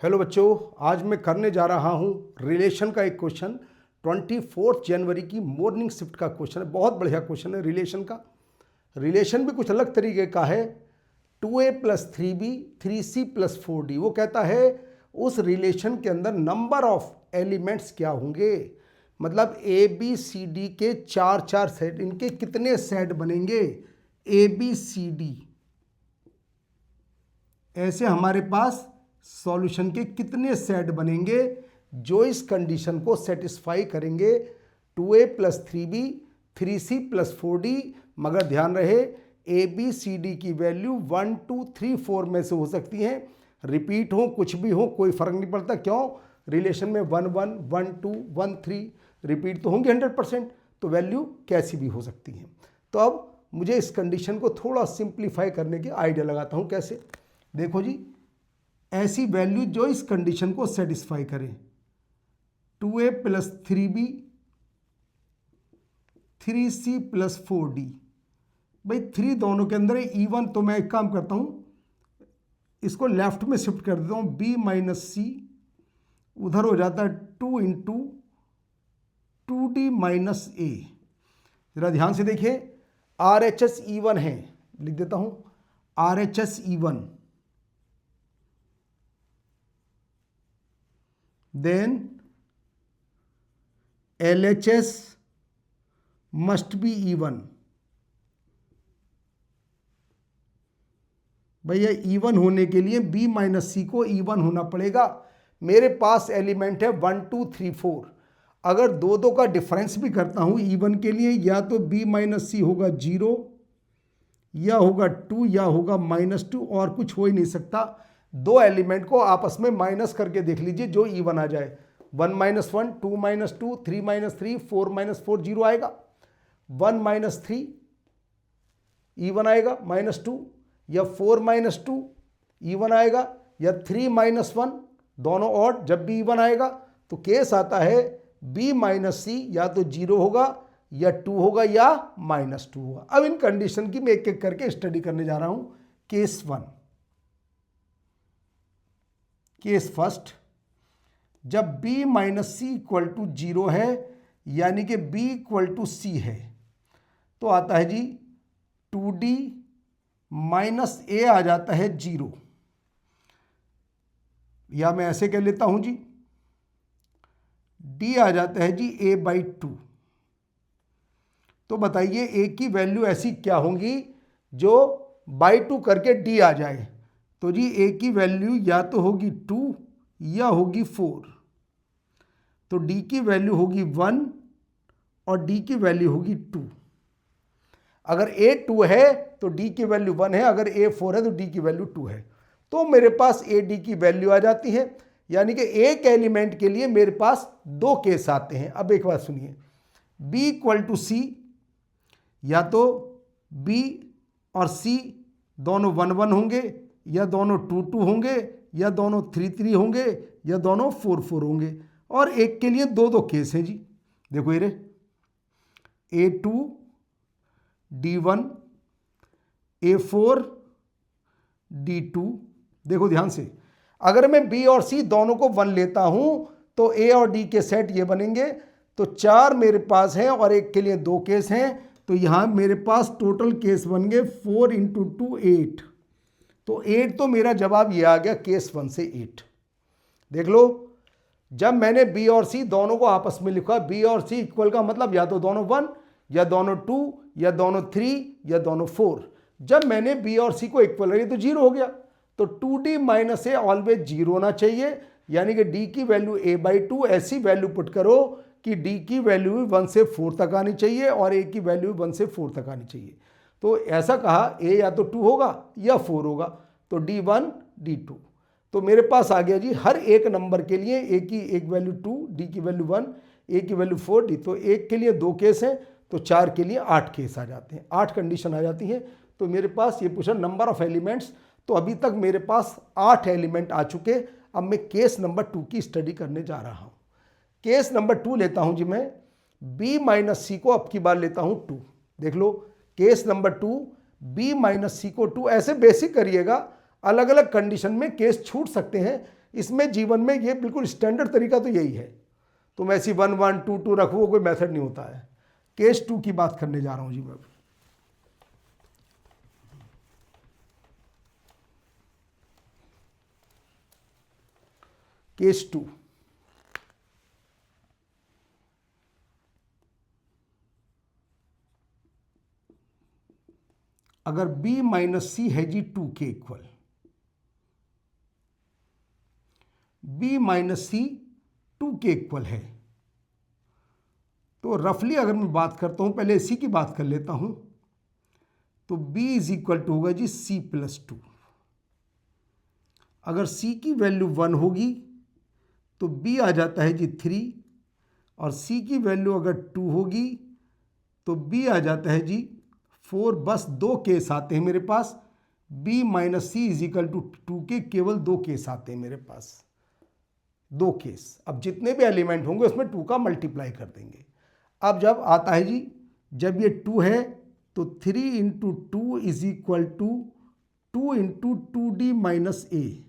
Hello बच्चों, आज मैं करने जा रहा हूँ रिलेशन का एक क्वेश्चन। 24 जनवरी की मॉर्निंग शिफ्ट का क्वेश्चन है। बहुत बढ़िया क्वेश्चन है रिलेशन का। रिलेशन भी कुछ अलग तरीके का है। 2a + 3b 3c + 4d। वो कहता है उस रिलेशन के अंदर नंबर ऑफ एलिमेंट्स क्या होंगे, मतलब ए बी सी डी के चार चार सेट, इनके कितने सेट बनेंगे। ए बी सी डी ऐसे हमारे पास सॉल्यूशन के कितने सेट बनेंगे जो इस कंडीशन को सेटिस्फाई करेंगे। 2a + 3b 3c + 4d, मगर ध्यान रहे ए बी सी डी की वैल्यू 1 2 3 4 में से हो सकती हैं। रिपीट हो कुछ भी हो कोई फर्क नहीं पड़ता। क्यों? रिलेशन में 1 1 1 2 1 3 रिपीट तो होंगे 100%, तो वैल्यू कैसी भी हो सकती है। तो अब मुझे इस कंडीशन को थोड़ा सिंप्लीफाई करने के आइडिया लगाता हूँ। कैसे? देखो जी, ऐसी वैल्यू जो इस कंडीशन को सेटिस्फाई करे। 2a + 3b 3c + 4d। भाई 3 दोनों के अंदर है, इवन, तो मैं एक काम करता हूं, इसको लेफ्ट में शिफ्ट कर देता हूं। b - c उधर हो जाता है 2 × 2d - a। जरा ध्यान से देखिए, RHS इवन है, लिख देता हूं RHS even, then LHS must be even। भैया इवन होने के लिए b - c को इवन होना पड़ेगा। मेरे पास एलिमेंट है 1 2 3 4। अगर दो दो का डिफरेंस भी करता हूं इवन के लिए, या तो b - c होगा 0, या होगा 2, या होगा -2, और कुछ हो ही नहीं सकता। दो एलिमेंट को आपस में माइनस करके देख लीजिए जो इवन आ जाए। 1 - 1 2 - 2 3 - 3 4 - 4 0 आएगा। 1 - 3 इवन आएगा, -2, या 4 - 2 इवन आएगा, या 3 - 1 दोनों ऑड। जब भी इवन आएगा तो केस आता है b - c या तो 0 होगा, या 2 होगा, या -2 होगा। अब इन कंडीशन की मैं एक एक करके स्टडी करने जा रहा हूं। केस 1, केस फर्स्ट, जब b - c = 0 है, यानी कि b = c है, तो आता है जी 2d - a आ जाता है 0, या मैं ऐसे कह लेता हूं जी, d आ जाता है जी a/2। तो बताइए a की वैल्यू ऐसी क्या होंगी जो /2 करके d आ जाए। तो जी a की वैल्यू या तो होगी 2 या होगी 4। तो d की वैल्यू होगी 1 और d की वैल्यू होगी 2। अगर a 2 है तो d की वैल्यू 1 है, अगर a 4 है तो d की वैल्यू 2 है। तो मेरे पास a d की वैल्यू आ जाती है, यानी कि एक एलिमेंट के लिए मेरे पास दो केस आते हैं। अब एक बात सुनिए, b = c, या तो b और c दोनों 1 1 होंगे, या दोनों 2 2 होंगे, या दोनों 3 3 होंगे, या दोनों 4 4 होंगे। और एक के लिए दो दो केस हैं जी। देखो ये A2 D1 A4 D2। देखो ध्यान से, अगर मैं B और C दोनों को 1 लेता हूं तो A और D के सेट ये बनेंगे। तो 4 मेरे पास हैं और एक के लिए दो केस हैं, तो यहां मेरे पास टोटल केस बन गए 4 × 2 8। तो 8, तो मेरा जवाब ये आ गया केस 1 से 8। देख लो, जब मैंने B और C दोनों को आपस में लिखा, B और C इक्वल का मतलब या तो दोनों 1, या दोनों 2, या दोनों 3, या दोनों 4। जब मैंने B और C को इक्वल रही तो 0 हो गया। तो 2d - a ऑलवेज 0 होना चाहिए, यानी कि d की वैल्यू a/2। ऐसी वैल्यू पुट करो कि d की वैल्यू 1 से 4 तक आनी चाहिए और a की वैल्यू 1 से 4 तक आनी चाहिए। तो ऐसा कहा, a या तो 2 होगा या 4 होगा, तो d1 d2। तो मेरे पास आ गया जी हर एक नंबर के लिए a की एक वैल्यू 2, d की वैल्यू 1, a की वैल्यू 4, d। तो एक के लिए दो केस हैं, तो 4 के लिए 8 केस आ जाते हैं, 8 कंडीशन आ जाती हैं। तो मेरे पास ये पूछा नंबर ऑफ एलिमेंट्स, तो अभी तक मेरे पास 8 एलिमेंट आ चुके। अब मैं केस नंबर 2 की स्टडी करने जा रहा हूं। केस नंबर 2 लेता हूं जी मैं, b - c को अब की बार लेता हूं 2। देख लो, केस नंबर 2, b - c को 2। ऐसे बेसिक करिएगा, अलग अलग कंडीशन में केस छूट सकते हैं, इसमें जीवन में ये बिल्कुल स्टैंडर्ड तरीका तो यही है। तुम ऐसी 1 1 2 2 रखो, कोई मेथड नहीं होता है। केस 2 की बात करने जा रहा हूं जी मैं। केस 2, अगर b माइनस सी है जी 2 के इक्वल, b माइनस सी 2 के इक्वल है, तो रफली अगर मैं बात करता हूं, पहले इसी की बात कर लेता हूं, तो b इज इक्वल टू होगा जी c प्लस 2। अगर c की वैल्यू 1 होगी तो b आ जाता है जी 3, और c की वैल्यू अगर 2 होगी तो b आ जाता है जी 4। बस 2 केस आते हैं मेरे पास, b minus C is equal to 2 के केवल 2 केस आते हैं मेरे पास, 2 केस। अब जितने भी एलिमेंट होंगे उसमें 2 का मल्टीप्लाई कर देंगे। अब जब आता है जी, जब ये 2 है तो 3 into 2 is equal to 2 into 2d minus A,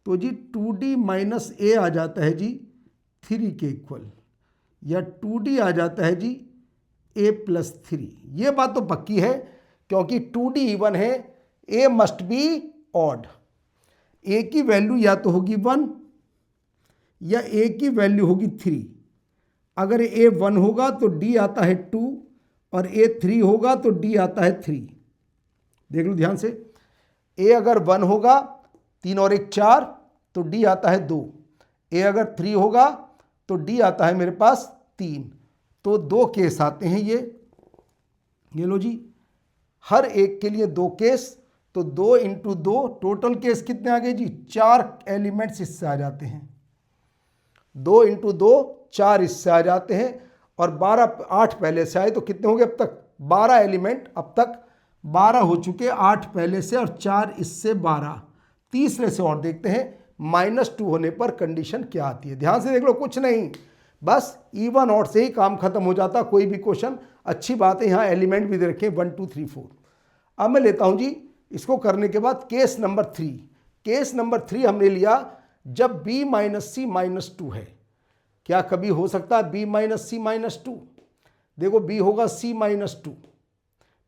तो जी 2d माइनस ए आ जाता है जी 3 के इक्वल, या 2d आ जाता है जी a प्लस 3। ये बात तो पक्की है क्योंकि 2d इवन है, a must be odd. a की वैल्यू या तो होगी 1 या a की वैल्यू होगी 3। अगर a 1 होगा तो d आता है 2, और a 3 होगा तो d आता है 3। देख लो ध्यान से, a अगर 1 होगा 3 और 1 4 तो d आता है 2, a अगर 3 होगा तो d आता है मेरे पास 3। तो 2 केस आते हैं ये लो जी, हर एक के लिए 2 केस, तो 2 इंटू 2 टोटल केस कितने आ गए जी, 4 एलिमेंट्स इससे आ जाते हैं। 2 इंटू 2 4 इससे आ जाते हैं, और 12 8 पहले से आए तो कितने हो गए अब तक, 12 एलिमेंट अब तक 12 हो चुके, 8 पहले से और 4 इससे 12। तीसरे से और देखते हैं -2 होने पर कंडीशन क्या आती है। ध्यान से देख लो, कुछ नहीं, बस इवन ऑड से ही काम खत्म हो जाता कोई भी क्वेश्चन। अच्छी बात है यहाँ एलिमेंट भी दे रखे 1 2 3 4। अब मैं लेता हूँ जी इसको करने के बाद केस नंबर 3। केस नंबर 3 हमने लिया जब b माइनस सी माइनस 2 है। क्या कभी हो सकता है b माइनस सी माइनस 2? देखो b होगा c माइनस 2,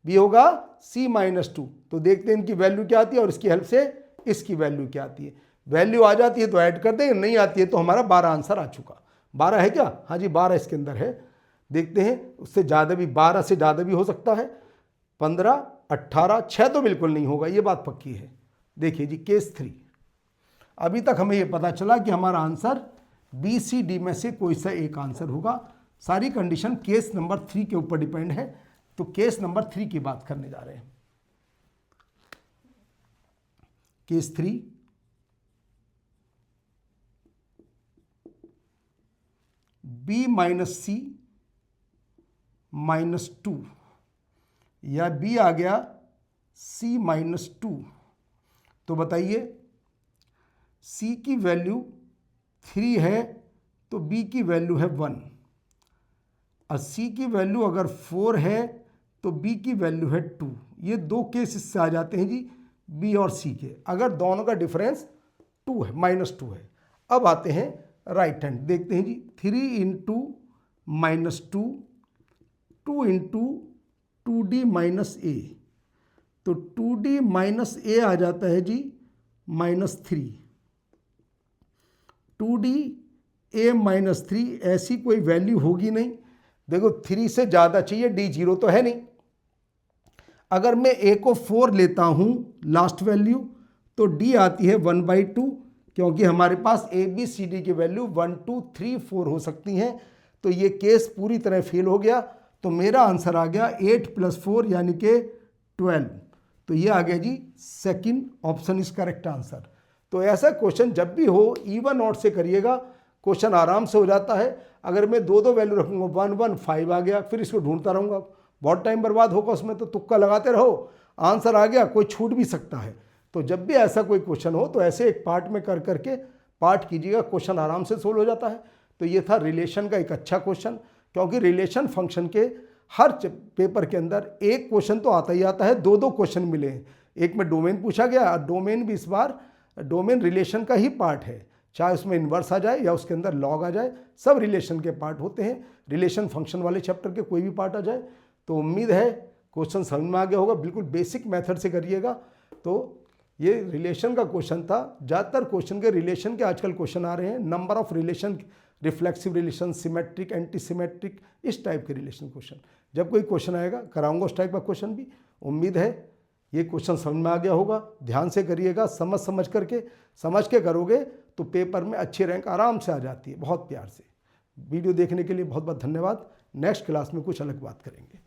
b होगा c माइनस 2। तो देखते हैं इनकी वैल्यू क्या आती है और इसकी हेल्प से इसकी वैल्यू क्या आती है। वैल्यू आ जाती है तो ऐड कर दें, नहीं आती है तो हमारा 12 आंसर आ चुका। 12 है क्या? हाँ जी 12 इसके अंदर है। देखते हैं उससे ज़्यादा भी, 12 से ज़्यादा भी हो सकता है, 15 18 6 तो बिल्कुल नहीं होगा, ये बात पक्की है। देखिए जी केस 3, अभी तक हमें ये पता चला कि हमारा आंसर बी सी डी में से कोई सा एक आंसर होगा। सारी कंडीशन केस नंबर 3 के ऊपर डिपेंड है। तो केस नंबर 3 की बात करने जा रहे हैं। केस 3, b माइनस सी माइनस 2, या b आ गया c माइनस 2। तो बताइए c की वैल्यू 3 है तो b की वैल्यू है 1, और c की वैल्यू अगर 4 है तो b की वैल्यू है 2। ये 2 केस इससे आ जाते हैं जी b और c के, अगर दोनों का डिफरेंस 2 है, -2 है। अब आते हैं राइट हैंड, देखते हैं जी 3 into minus 2, 2 into 2d minus A, तो 2d माइनस ए आ जाता है जी -3। 2d a माइनस 3, ऐसी कोई वैल्यू होगी नहीं। देखो 3 से ज़्यादा चाहिए, d 0 तो है नहीं। अगर मैं a को 4 लेता हूँ लास्ट वैल्यू, तो d आती है 1/2, क्योंकि हमारे पास a b c d की वैल्यू 1 2 3 4 हो सकती हैं। तो ये केस पूरी तरह फेल हो गया। तो मेरा आंसर आ गया 8 + 4 यानी कि 12। तो ये आ गया जी second option is correct answer. तो ऐसा क्वेश्चन जब भी हो इवन ऑड से करिएगा, क्वेश्चन आराम से हो जाता है। अगर मैं 2 वैल्यू रखूँगा 1 1 5 आ गया, फिर इसको ढूंढता रहूँगा, बहुत टाइम बर्बाद होगा उसमें। तो तुक्का लगाते रहो, आंसर आ गया, कोई छूट भी सकता है। तो जब भी ऐसा कोई क्वेश्चन हो तो ऐसे एक पार्ट में कर करके पार्ट कीजिएगा, क्वेश्चन आराम से सोल्व हो जाता है। तो ये था रिलेशन का एक अच्छा क्वेश्चन, क्योंकि रिलेशन फंक्शन के हर पेपर के अंदर एक क्वेश्चन तो आता ही आता है, 2 क्वेश्चन मिले हैं। एक में डोमेन पूछा गया, और डोमेन भी इस बार डोमेन रिलेशन का ही पार्ट है। चाहे उसमें इन्वर्स आ जाए या उसके अंदर लॉग आ जाए, सब रिलेशन के पार्ट होते हैं। रिलेशन फंक्शन वाले चैप्टर के कोई भी पार्ट आ जाए। तो उम्मीद है क्वेश्चन समझ में आ गया होगा, बिल्कुल बेसिक मेथड से करिएगा। तो ये रिलेशन का क्वेश्चन था। ज़्यादातर क्वेश्चन के रिलेशन के आजकल क्वेश्चन आ रहे हैं, number of relation, reflexive relation, symmetric, anti symmetric, इस टाइप के रिलेशन क्वेश्चन। जब कोई क्वेश्चन आएगा कराऊंगा उस टाइप का क्वेश्चन भी। उम्मीद है ये क्वेश्चन समझ में आ गया होगा। ध्यान से करिएगा, समझ के करोगे तो पेपर में अच्छी रैंक आराम से आ जाती है, बहुत प्यार से। वीडियो देखने के लिए बहुत बहुत धन्यवाद। नेक्स्ट क्लास में कुछ अलग बात करेंगे।